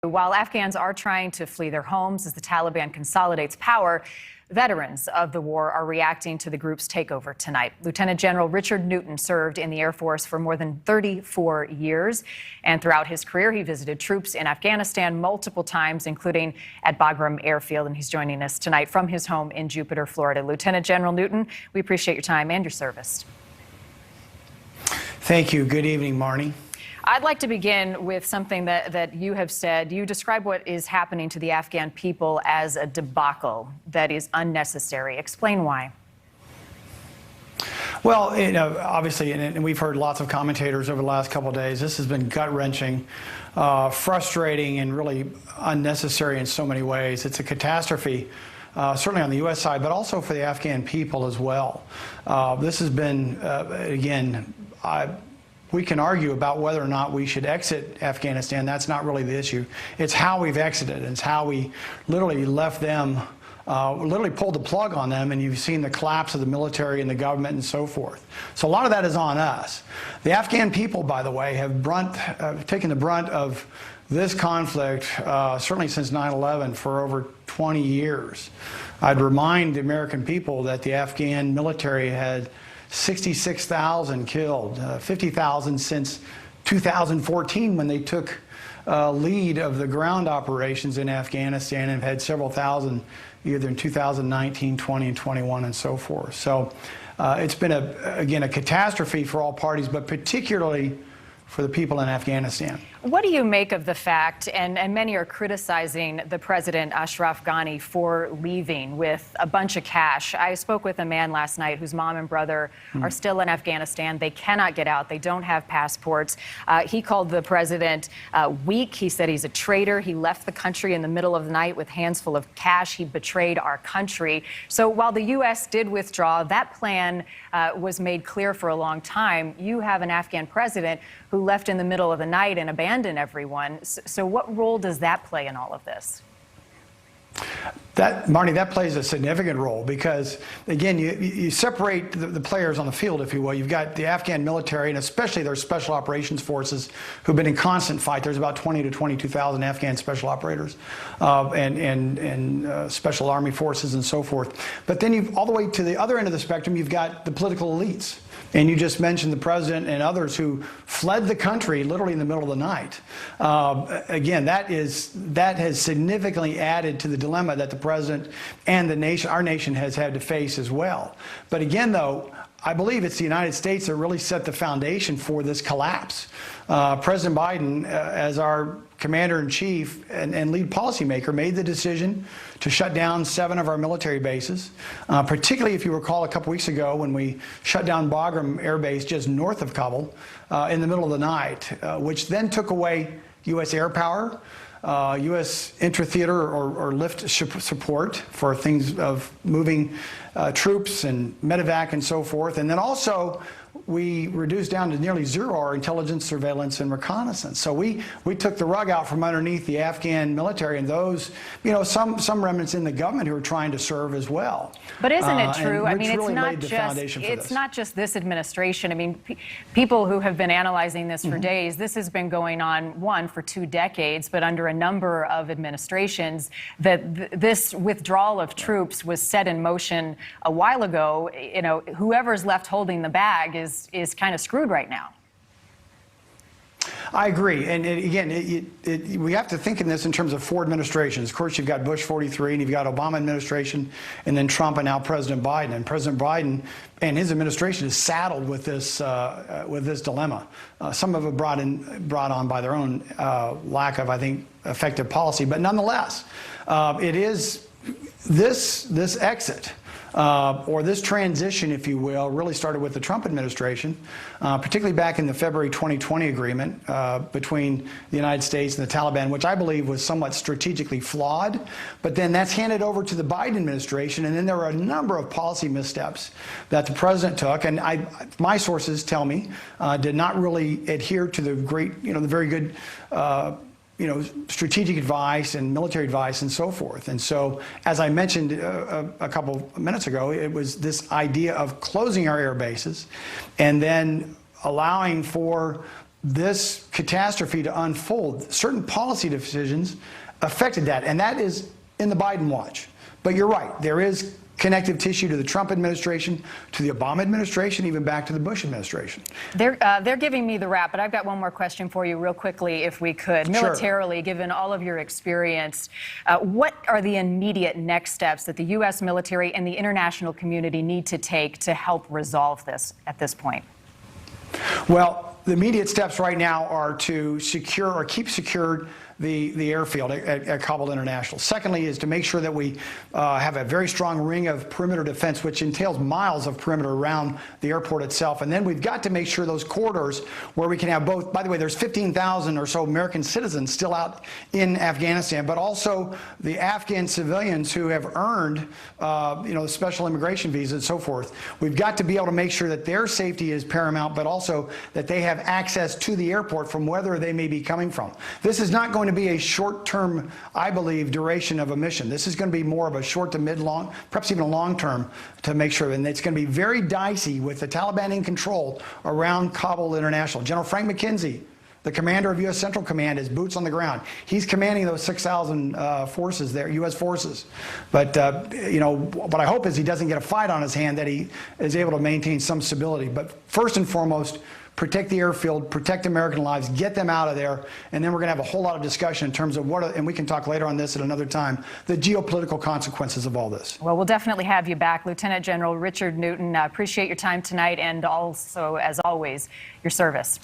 While Afghans are trying to flee their homes as the Taliban consolidates power, veterans of the war are reacting to the group's takeover tonight. Lieutenant General Richard Newton served in the Air Force for more than 34 years. And throughout his career, he visited troops in Afghanistan multiple times, including at Bagram Airfield. And he's joining us tonight from his home in Jupiter, Florida. Lieutenant General Newton, we appreciate your time and your service. Thank you. Good evening, Marnie. I'd like to begin with something that you have said. You describe what is happening to the Afghan people as a debacle that is unnecessary. Explain why. Well, obviously, and we've heard lots of commentators over the last couple of days, this has been gut-wrenching, frustrating, and really unnecessary in so many ways. It's a catastrophe, certainly on the U.S. side, but also for the Afghan people as well. This has been, again, we can argue about whether or not we should exit Afghanistan. That's not really the issue. It's how we've exited. It's how we literally left them, literally pulled the plug on them, and you've seen the collapse of the military and the government and so forth. So a lot of that is on us. The Afghan people, by the way, have taken the brunt of this conflict, certainly since 9/11, for over 20 years. I'd remind the American people that the Afghan military had 66,000 killed, 50,000 since 2014 when they took lead of the ground operations in Afghanistan, and have had several thousand either in 2019, 20, and 21 and so forth. So it's been, again, a catastrophe for all parties, but particularly for the people in Afghanistan. What do you make of the fact, and many are criticizing the president, Ashraf Ghani, for leaving with a bunch of cash? I spoke with a man last night whose mom and brother are still in Afghanistan. They cannot get out. They don't have passports. He called the president weak. He said he's a traitor. He left the country in the middle of the night with hands full of cash. He betrayed our country. So while the U.S. did withdraw, that plan was made clear for a long time. You have an Afghan president who left in the middle of the night and abandoned everyone. So what role does that play in all of this? Marnie, that plays a significant role because, again, you separate the players on the field, if you will. You've got the Afghan military, and especially their special operations forces who've been in constant fight. There's about 20 to 22,000 Afghan special operators and special army forces and so forth. But then you've, all the way to the other end of the spectrum, you've got the political elites. And you just mentioned the president and others who fled the country literally in the middle of the night. Again, that has significantly added to the dilemma that the president and the nation, our nation, has had to face as well. But again, though, I believe it's the United States that really set the foundation for this collapse. President Biden, as our commander-in-chief and lead policymaker, made the decision to shut down 7 of our military bases, particularly if you recall a couple weeks ago when we shut down Bagram Air Base just north of Kabul in the middle of the night, which then took away U.S. air power, U.S. intra-theater or lift support for things of moving troops and medevac and so forth. And then also we reduced down to nearly zero our intelligence, surveillance, and reconnaissance. So we took the rug out from underneath the Afghan military and those, some remnants in the government who are trying to serve as well. But isn't it true? I mean, it's not just this administration. I mean, people who have been analyzing this for days, this has been going on, for 2 decades, but under a number of administrations, that this withdrawal of troops was set in motion a while ago. Whoever's left holding the bag is kind of screwed right now. I agree. And again, we have to think in this in terms of 4 administrations. Of course, you've got Bush 43, and you've got Obama administration, and then Trump, and now President Biden. And President Biden and his administration is saddled with this dilemma. Some of it brought on by their own lack of, I think, effective policy. But nonetheless, it is this exit. Or this transition, if you will, really started with the Trump administration, particularly back in the February 2020 agreement between the United States and the Taliban, which I believe was somewhat strategically flawed. But then that's handed over to the Biden administration, and then there were a number of policy missteps that the president took, and my sources tell me did not really adhere to the the very good strategic advice and military advice and so forth. And so, as I mentioned a couple minutes ago, it was this idea of closing our air bases and then allowing for this catastrophe to unfold, certain policy decisions affected that, and that is in the Biden watch. But you're right, there is connective tissue to the Trump administration, to the Obama administration, even back to the Bush administration. They're giving me the wrap, but I've got one more question for you real quickly, if we could. Sure. Militarily, given all of your experience, what are the immediate next steps that the U.S. military and the international community need to take to help resolve this at this point? Well, the immediate steps right now are to secure or keep secured the airfield at Kabul International. Secondly is to make sure that we have a very strong ring of perimeter defense, which entails miles of perimeter around the airport itself. And then we've got to make sure those corridors where we can have both, by the way, there's 15,000 or so American citizens still out in Afghanistan, but also the Afghan civilians who have earned, special immigration visas and so forth. We've got to be able to make sure that their safety is paramount, but also that they have access to the airport from wherever they may be coming from. This is not going to be a short-term, I believe, duration of a mission. This is going to be more of a short to mid-long, perhaps even a long-term, to make sure. And it's going to be very dicey with the Taliban in control around Kabul International. General Frank McKenzie, the commander of U.S. Central Command, is boots on the ground. He's commanding those 6,000 forces there, U.S. forces. But, what I hope is he doesn't get a fight on his hand, that he is able to maintain some stability. But first and foremost, protect the airfield, protect American lives, get them out of there, and then we're going to have a whole lot of discussion in terms of and we can talk later on this at another time, the geopolitical consequences of all this. Well, we'll definitely have you back. Lieutenant General Richard Newton, appreciate your time tonight and also, as always, your service.